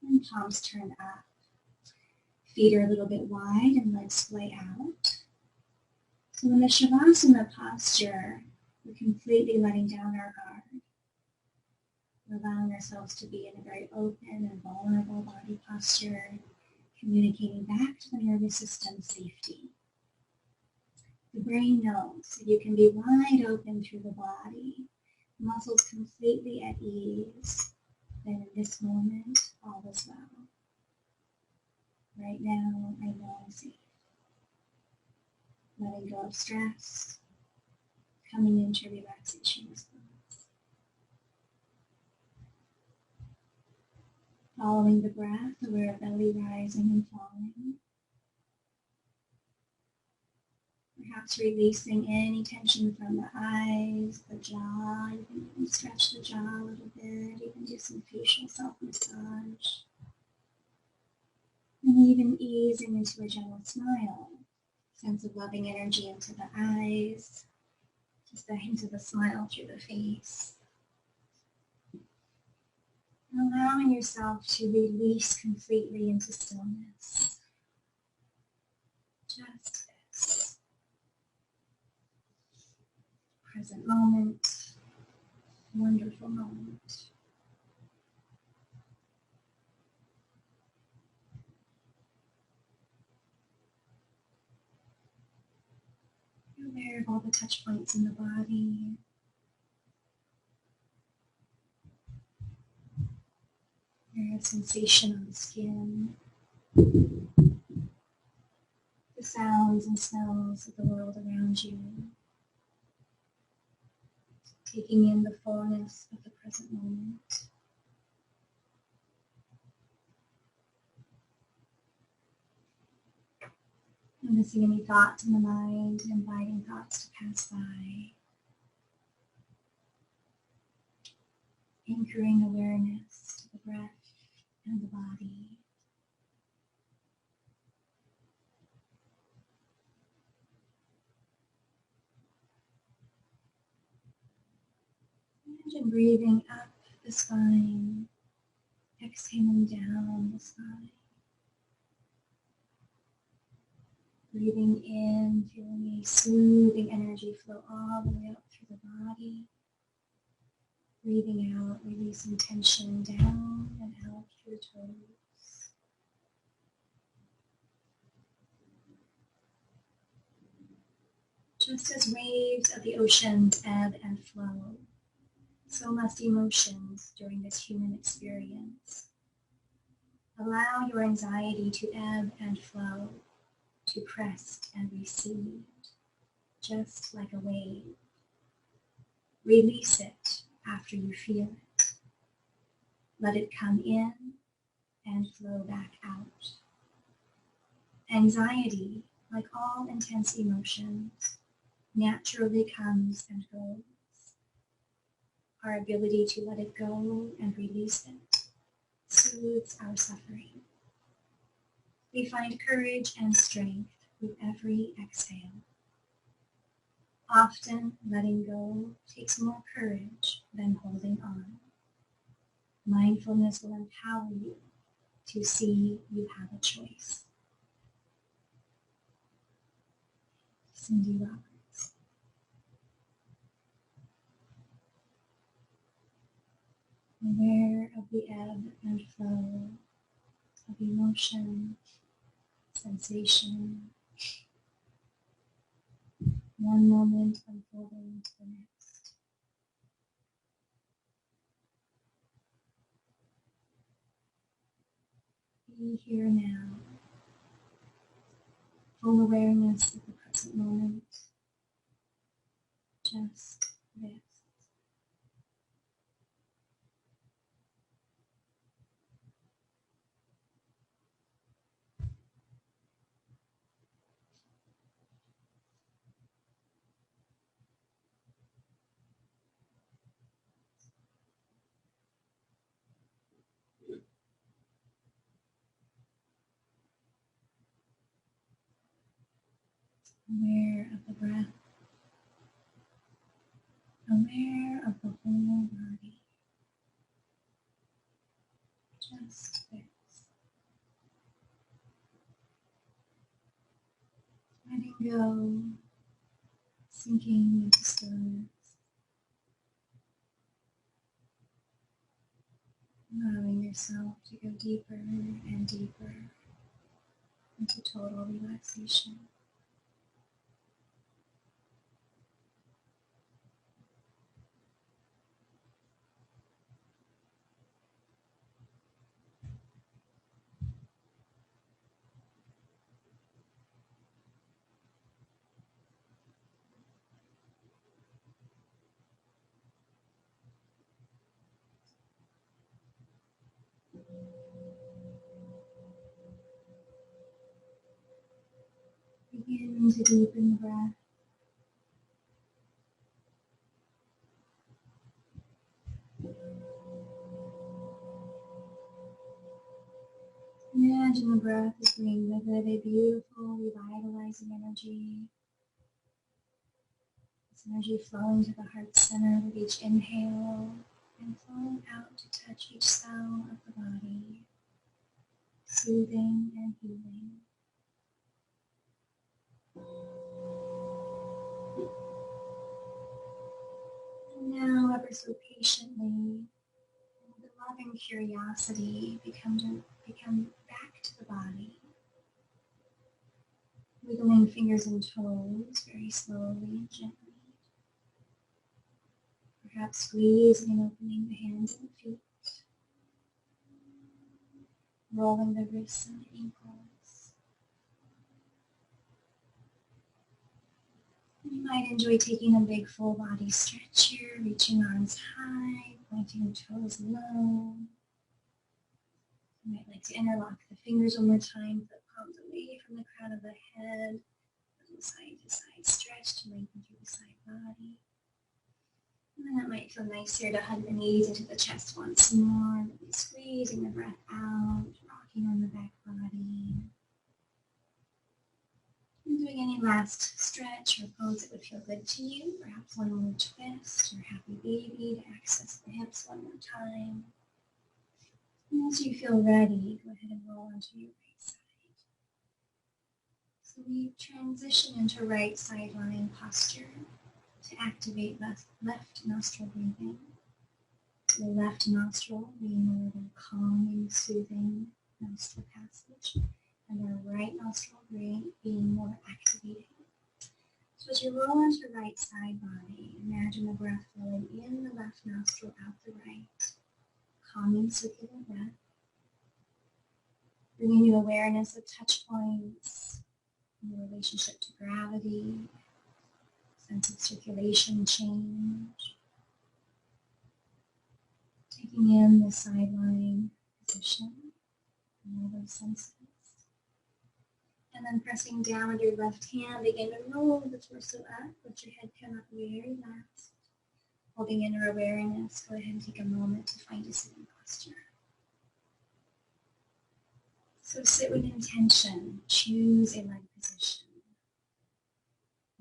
And palms turn up. Feet are a little bit wide and legs splay out. So in the Shavasana posture, we're completely letting down our guard. We're allowing ourselves to be in a very open and vulnerable body posture, communicating back to the nervous system safety. The brain knows that you can be wide open through the body, muscles completely at ease, that in this moment, all is well. Right now, I know I'm safe. Letting go of stress, coming into relaxation response. Following the breath, aware of belly rising and falling. Perhaps releasing any tension from the eyes, the jaw. You can even stretch the jaw a little bit. You can do some facial self-massage. And even easing into a gentle smile. Sense of loving energy into the eyes. Just the hint of a smile through the face. Allowing yourself to release completely into stillness. Just this. Present moment. Wonderful moment. You're aware of all the touch points in the body. Their sensation on the skin, the sounds and smells of the world around you, taking in the fullness of the present moment. Noticing any thoughts in the mind, inviting thoughts to pass by. Anchoring awareness to the breath and the body. Imagine breathing up the spine, exhaling down the spine. Breathing in, feeling a soothing energy flow all the way up through the body. Breathing out, releasing tension down and out through the toes. Just as waves of the oceans ebb and flow, so must emotions during this human experience. Allow your anxiety to ebb and flow, to press and recede, just like a wave. Release it after you feel it. Let it come in and flow back out. Anxiety, like all intense emotions, naturally comes and goes. Our ability to let it go and release it soothes our suffering. We find courage and strength with every exhale. Often letting go takes more courage than holding on. Mindfulness will empower you to see you have a choice. Cindy Roberts. Aware of the ebb and flow of emotion, sensation, one moment unfolding to the next. Be here now, full awareness of the present moment, just this. Aware of the breath, aware of the whole body, just this. Letting go, sinking into stillness, allowing yourself to go deeper and deeper into total relaxation. Begin to deepen the breath. Imagine the breath is bringing with it a beautiful, revitalizing energy. This energy flowing to the heart center with each inhale and flowing out to touch each cell of the body, soothing and healing. And now, ever so patiently, with a loving curiosity, become back to the body. Wiggling fingers and toes very slowly and gently. Perhaps squeezing and opening the hands and feet. rolling the wrists and the ankles. You might enjoy taking a big full body stretch here, reaching arms high, pointing toes low. You might like to interlock the fingers one more time, put palms away from the crown of the head, little side to side stretch to lengthen through the side body. And then it might feel nice here to hug the knees into the chest once more, maybe squeezing the breath out, rocking on the back body. And doing any last stretch or pose that would feel good to you, perhaps one more twist or happy baby to access the hips one more time. And as you feel ready, go ahead and roll onto your right side. So we transition into right side lying posture to activate left nostril breathing. The left nostril being more of a calming, soothing nostril passage, and our right nostril being more activating. So as you roll onto right side body, imagine the breath flowing in the left nostril, out the right. Calming circular breath, bringing you awareness of touch points, your relationship to gravity, sense of circulation change, taking in the sideline position, and all those senses, and then pressing down with your left hand, begin to roll the torso up, let your head come up very relaxed. Holding inner awareness, go ahead and take a moment to find a sitting posture. So sit with intention, choose a leg position.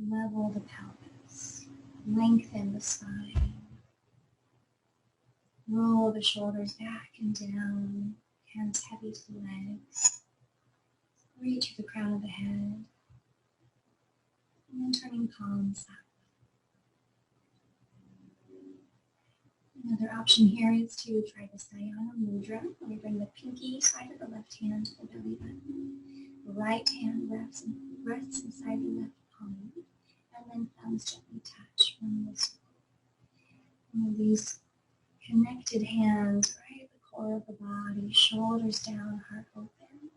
Level the pelvis, lengthen the spine. Roll the shoulders back and down, hands heavy to the legs. Reach for the crown of the head, and then turning palms up. Another option here is to try this Dhyana Mudra, where we bring the pinky side of the left hand to the belly button. The right hand rests inside the left palm, and then thumbs gently touch from the soul. And with these connected hands right at the core of the body, shoulders down, heart open.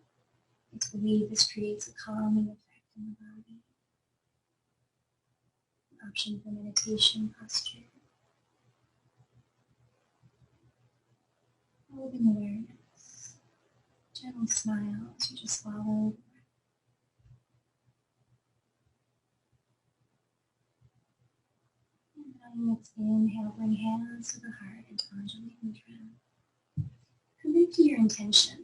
It's believed this creates a calming effect in the body. An option for meditation posture. Holding awareness. Gentle smile as you just follow the breath. And let's inhale, bring hands to the heart and Anjali Mudra. Commit to your intention.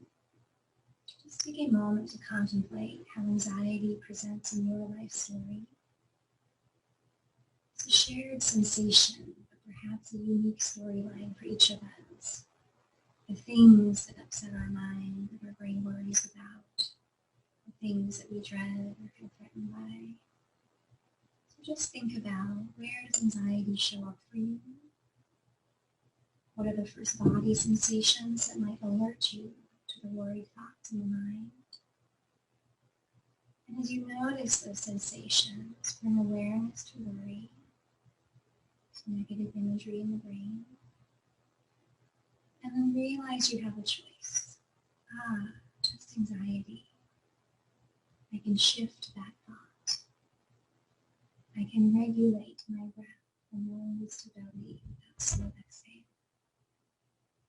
Just take a moment to contemplate how anxiety presents in your life story. It's a shared sensation, but perhaps a unique storyline for each of us. The things that upset our mind, that our brain worries about, the things that we dread or feel threatened by. So just think about, where does anxiety show up for you? What are the first body sensations that might alert you to the worried thoughts in the mind? And as you notice those sensations, bring awareness to worry, to negative imagery in the brain. And then realize you have a choice. Just anxiety. I can shift that thought. I can regulate my breath from nose to belly without slow exhale.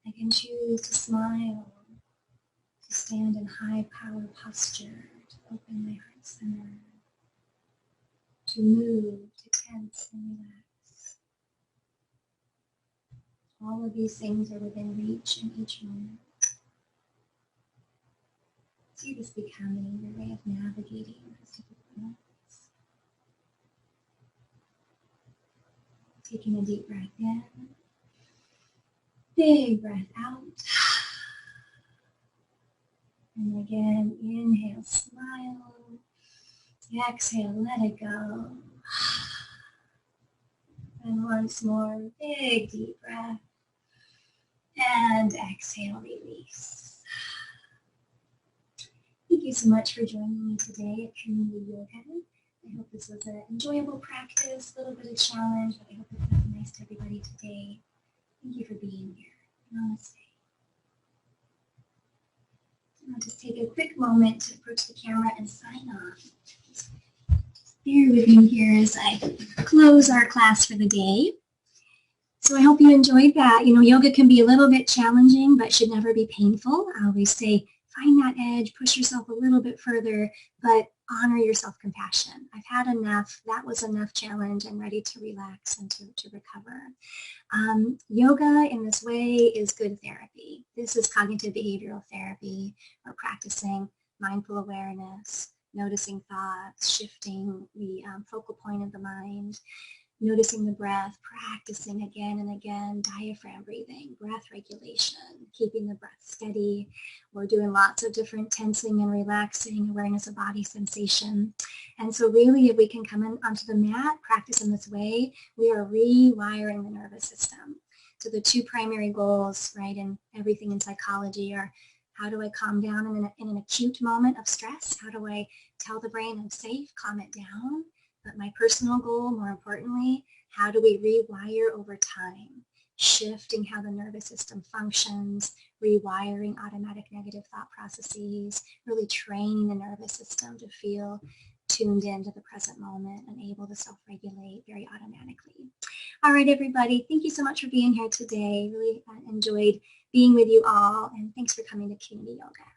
I can choose to smile, to stand in high power posture, to open my heart center, to move, to tense and relax. All of these things are within reach in each moment. See this becoming your way of navigating those difficult moments. Taking a deep breath in, big breath out. And again, inhale, smile. Exhale, let it go. And once more, big deep breath. And exhale, release. Thank you so much for joining me today at Community Yoga. I hope this was an enjoyable practice, a little bit of challenge, but I hope it felt nice to everybody today. Thank you for being here. Namaste. take a quick moment to approach the camera and sign off. Bear with me here as I close our class for the day. So I hope you enjoyed that. You know, yoga can be a little bit challenging, but should never be painful. I always say, find that edge, push yourself a little bit further, but honor your self-compassion. I've had enough. That was enough challenge. I'm ready to relax and to recover. Yoga in this way is good therapy. This is cognitive behavioral therapy. We're practicing mindful awareness, noticing thoughts, shifting the focal point of the mind, noticing the breath, practicing again and again, diaphragm breathing, breath regulation, keeping the breath steady. We're doing lots of different tensing and relaxing, awareness of body sensation. And so really, if we can come in onto the mat, practice in this way, we are rewiring the nervous system. So the two primary goals, right, in everything in psychology are, how do I calm down in an acute moment of stress? How do I tell the brain I'm safe, calm it down? But my personal goal, more importantly, how do we rewire over time? Shifting how the nervous system functions, rewiring automatic negative thought processes, really training the nervous system to feel tuned into the present moment and able to self-regulate very automatically. All right, everybody, thank you so much for being here today. Really enjoyed being with you all, and thanks for coming to Community Yoga.